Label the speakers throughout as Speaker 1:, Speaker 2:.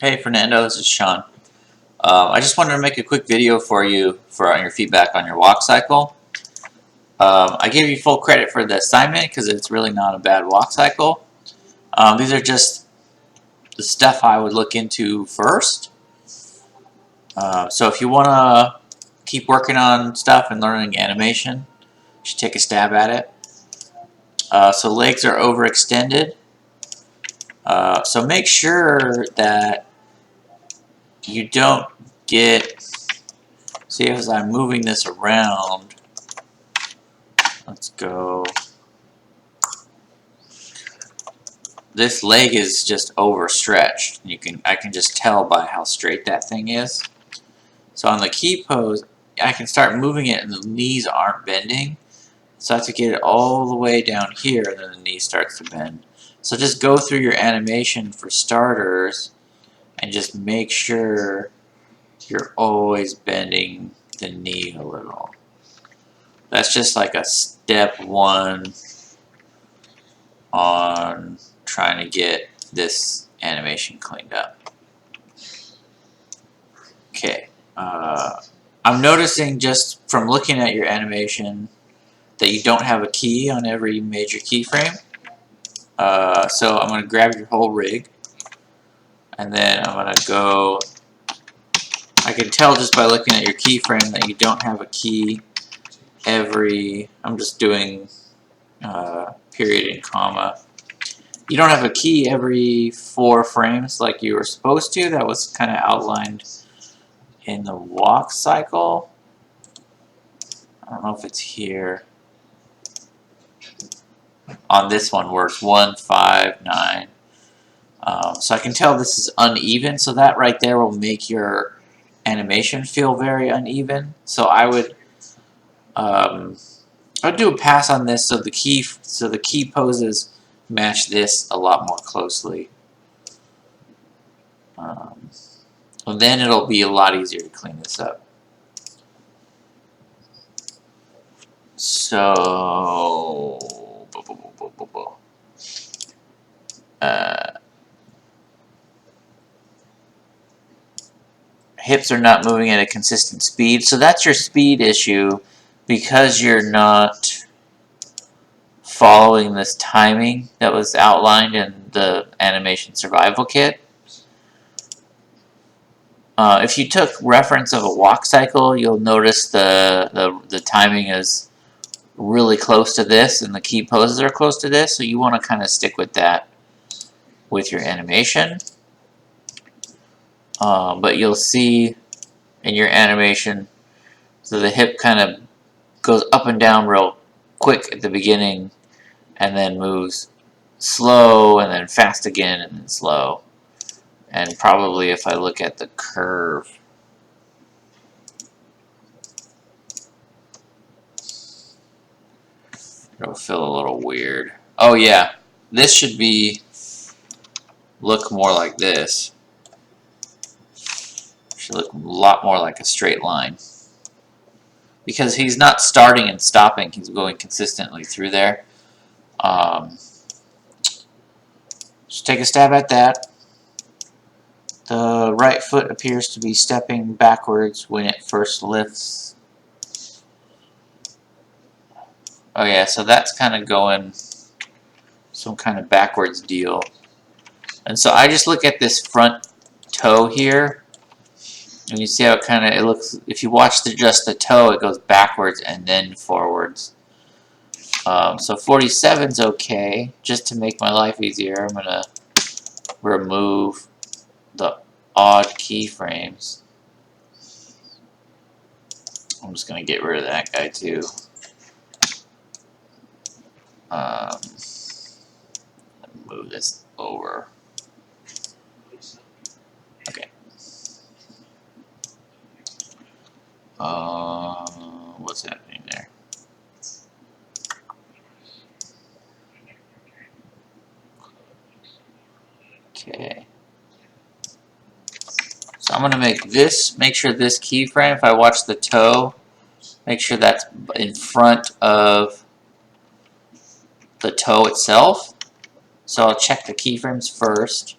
Speaker 1: Hey Fernando, this is Sean. I just wanted to make a quick video for you on your feedback on your walk cycle. I gave you full credit for the assignment because it's really not a bad walk cycle. These are just the stuff I would look into first. So if you want to keep working on stuff and learning animation, you should take a stab at it. So legs are overextended. So make sure that you don't get, see, as I'm moving this around, let's go. This leg is just overstretched. I can just tell by how straight that thing is. So on the key pose, I can start moving it and the knees aren't bending. So I have to get it all the way down here and then the knee starts to bend. So just go through your animation for starters and just make sure you're always bending the knee a little. That's just like a step one on trying to get this animation cleaned up. Okay, I'm noticing just from looking at your animation that you don't have a key on every major keyframe. So I'm going to grab your whole rig and then I'm going to go, I can tell just by looking at your keyframe that you don't have a key every, I'm just doing period and comma. You don't have a key every 4 frames like you were supposed to. That was kind of outlined in the walk cycle. I don't know if it's here. On this one where it's 1, 5, 9. So I can tell this is uneven, so that right there will make your animation feel very uneven. So I'd do a pass on this so the key poses match this a lot more closely. And then it'll be a lot easier to clean this up. So hips are not moving at a consistent speed, so that's your speed issue because you're not following this timing that was outlined in the animation survival kit. If you took reference of a walk cycle, you'll notice the timing is really close to this and the key poses are close to this, so you want to kind of stick with that with your animation. But you'll see in your animation, so the hip kind of goes up and down real quick at the beginning and then moves slow and then fast again and then slow. And probably if I look at the curve, it'll feel a little weird. Oh yeah, this should look more like this. Should look a lot more like a straight line. Because he's not starting and stopping, he's going consistently through there. Just take a stab at that. The right foot appears to be stepping backwards when it first lifts. Oh yeah, so that's kind of going some kind of backwards deal. And so I just look at this front toe here, and you see how it looks. If you watch just the toe, it goes backwards and then forwards. So 47's okay. Just to make my life easier, I'm gonna remove the odd keyframes. I'm just gonna get rid of that guy too. Move this over. Okay. What's happening there? Okay. So I'm going to make sure this keyframe, if I watch the toe, make sure that's in front of the toe itself. So I'll check the keyframes first.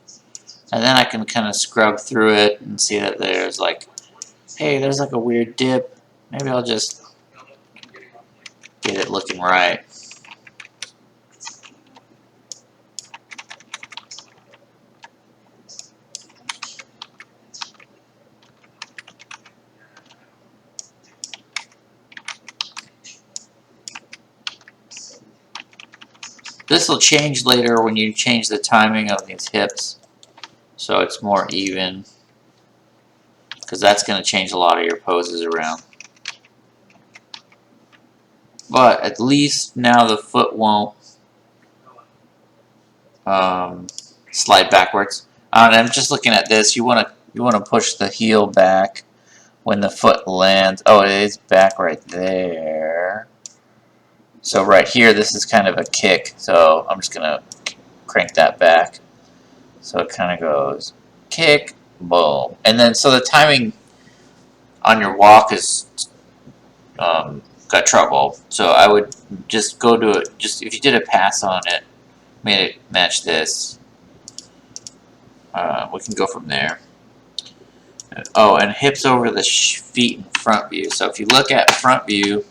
Speaker 1: And then I can kind of scrub through it and see that there's like, hey, there's like a weird dip. Maybe I'll just get it looking right. This will change later when you change the timing of these hips, so it's more even, because that's going to change a lot of your poses around. But at least now the foot won't slide backwards. And I'm just looking at this. You want to push the heel back when the foot lands. Oh, it is back right there. So right here, this is kind of a kick. So I'm just gonna crank that back. So it kind of goes kick, boom, and then so the timing on your walk is got trouble. So I would just go to it. Just if you did a pass on it, made it match this. We can go from there. Oh, and hips over the feet in front view. So if you look at front view,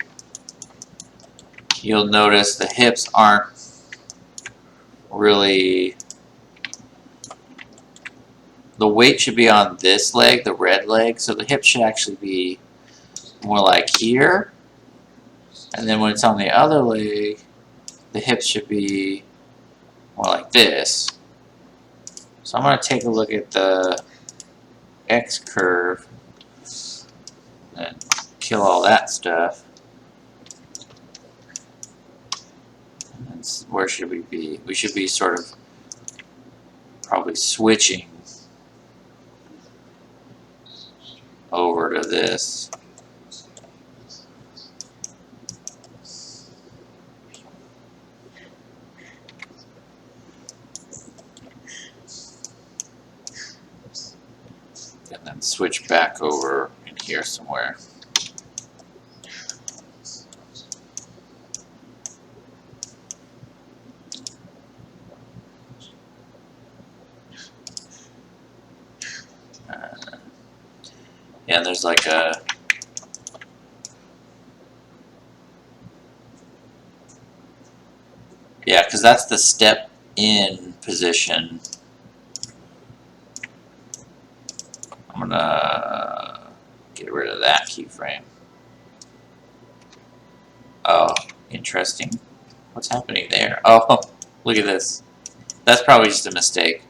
Speaker 1: you'll notice the hips aren't really, the weight should be on this leg, the red leg, so the hips should actually be more like here. And then when it's on the other leg, the hips should be more like this. So I'm going to take a look at the X curve and kill all that stuff. And where should we be? We should be sort of probably switching over to this. And then switch back over in here somewhere. Yeah, there's like a because that's the step in position. I'm gonna get rid of that keyframe. Oh, interesting. What's happening there? Oh, look at this. That's probably just a mistake.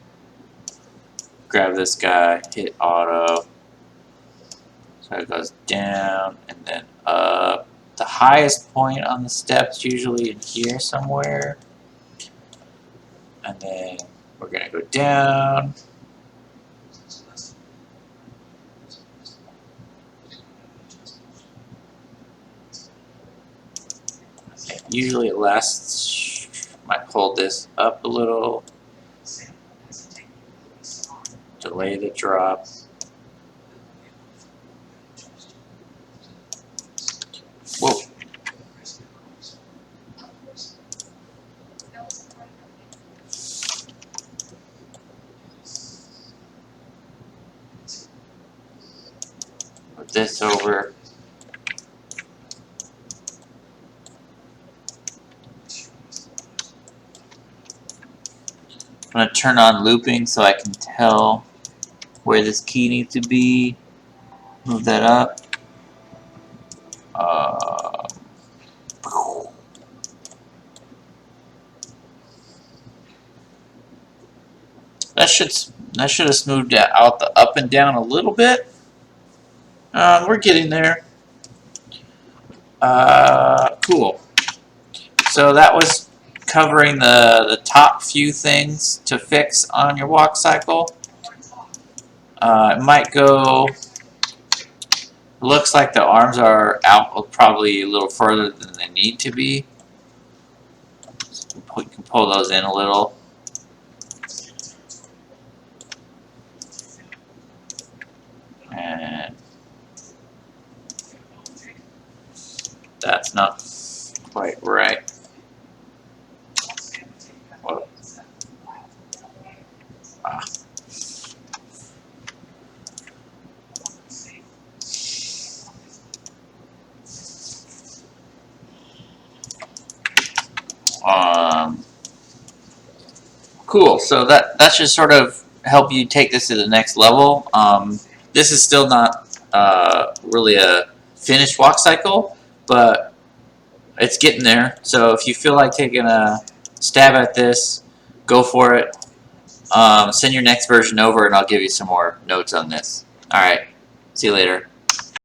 Speaker 1: Grab this guy, hit auto. So it goes down and then up. The highest point on the steps usually in here somewhere. And then we're gonna go down. Usually it lasts, might hold this up a little, delay the drop. Whoa. Put this over. I'm going to turn on looping so I can tell where this key needs to be. Move that up. That should have smoothed out the up and down a little bit. We're getting there. Cool. So that was covering the top few things to fix on your walk cycle. It might go. Looks like the arms are out probably a little further than they need to be. You can pull those in a little. And that's not quite right. Whoa. Ah. Cool. So that should sort of help you take this to the next level. This is still not really a finished walk cycle, but it's getting there. So if you feel like taking a stab at this, go for it. Send your next version over, and I'll give you some more notes on this. All right. See you later.